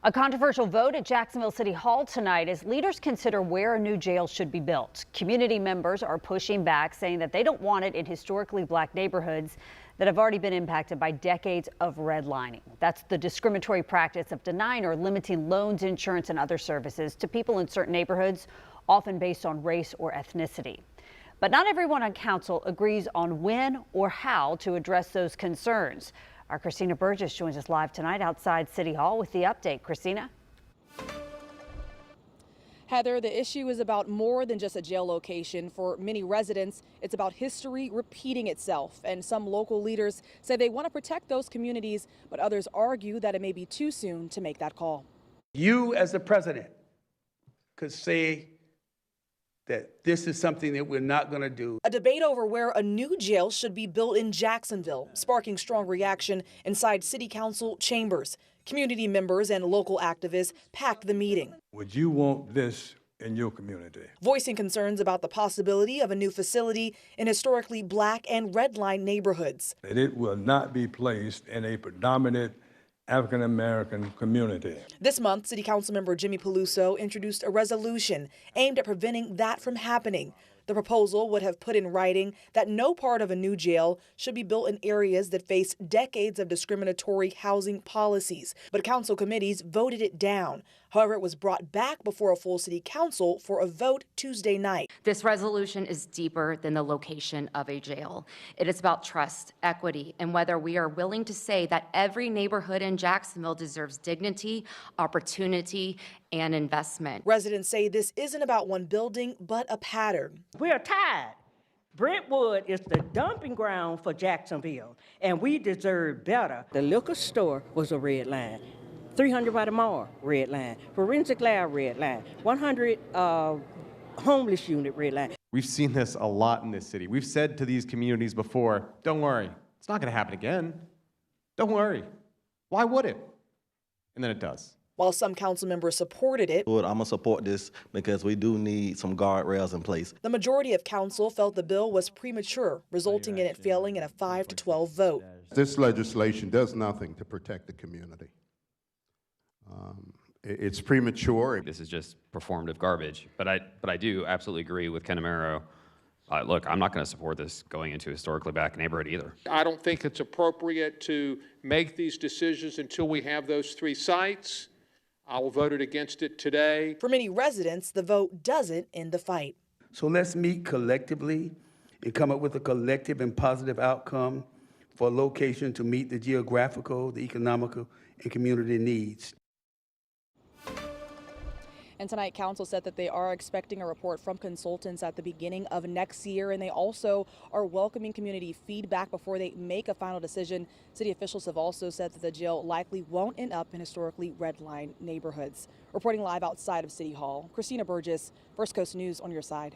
A controversial vote at Jacksonville City Hall tonight as leaders consider where a new jail should be built. Community members are pushing back, saying that they don't want it in historically black neighborhoods that have already been impacted by decades of redlining. That's the discriminatory practice of denying or limiting loans, insurance, and other services to people in certain neighborhoods, often based on race or ethnicity. But not everyone on council agrees on when or how to address those concerns. Our Christina Burgess joins us live tonight outside City Hall with the update. Christina? Heather, the issue is about more than just a jail location. For many residents, it's about history repeating itself. And some local leaders say they want to protect those communities, but others argue that it may be too soon to make that call. You, as the president, could say that this is something that we're not going to do. A debate over where a new jail should be built in Jacksonville, sparking strong reaction inside City Council chambers. Community members and local activists packed the meeting. Would you want this in your community? Voicing concerns about the possibility of a new facility in historically black and redline neighborhoods. That it will not be placed in a predominant African-American community. This month, City Council member Jimmy Peluso introduced a resolution aimed at preventing that from happening. The proposal would have put in writing that no part of a new jail should be built in areas that face decades of discriminatory housing policies. But council committees voted it down. However, it was brought back before a full city council for a vote Tuesday night. This resolution is deeper than the location of a jail. It is about trust, equity, and whether we are willing to say that every neighborhood in Jacksonville deserves dignity, opportunity, and investment. Residents say this isn't about one building, but a pattern. We're tired. Brentwood is the dumping ground for Jacksonville, and we deserve better. The liquor store was a red line. 300 by the mall, red line. Forensic lab, red line. 100 homeless unit, red line. We've seen this a lot in this city. We've said to these communities before, don't worry, it's not going to happen again. Don't worry. Why would it? And then it does. While some council members supported it, I'm going to support this because we do need some guardrails in place. the majority of council felt the bill was premature, resulting in it failing in a 5-12 vote. This legislation does nothing to protect the community. It's premature. This is just performative garbage. But I do absolutely agree with Ken Amaro. Look, I'm not going to support this going into a historically black neighborhood either. I don't think it's appropriate to make these decisions until we have those 3 sites. I will vote against it today. For many residents, the vote doesn't end the fight. So let's meet collectively and come up with a collective and positive outcome for a location to meet the geographical, the economical, and community needs. And tonight, council said that they are expecting a report from consultants at the beginning of next year, and they also are welcoming community feedback before they make a final decision. City officials have also said that the jail likely won't end up in historically redlined neighborhoods. Reporting live outside of City Hall, Christina Burgess, First Coast News on your side.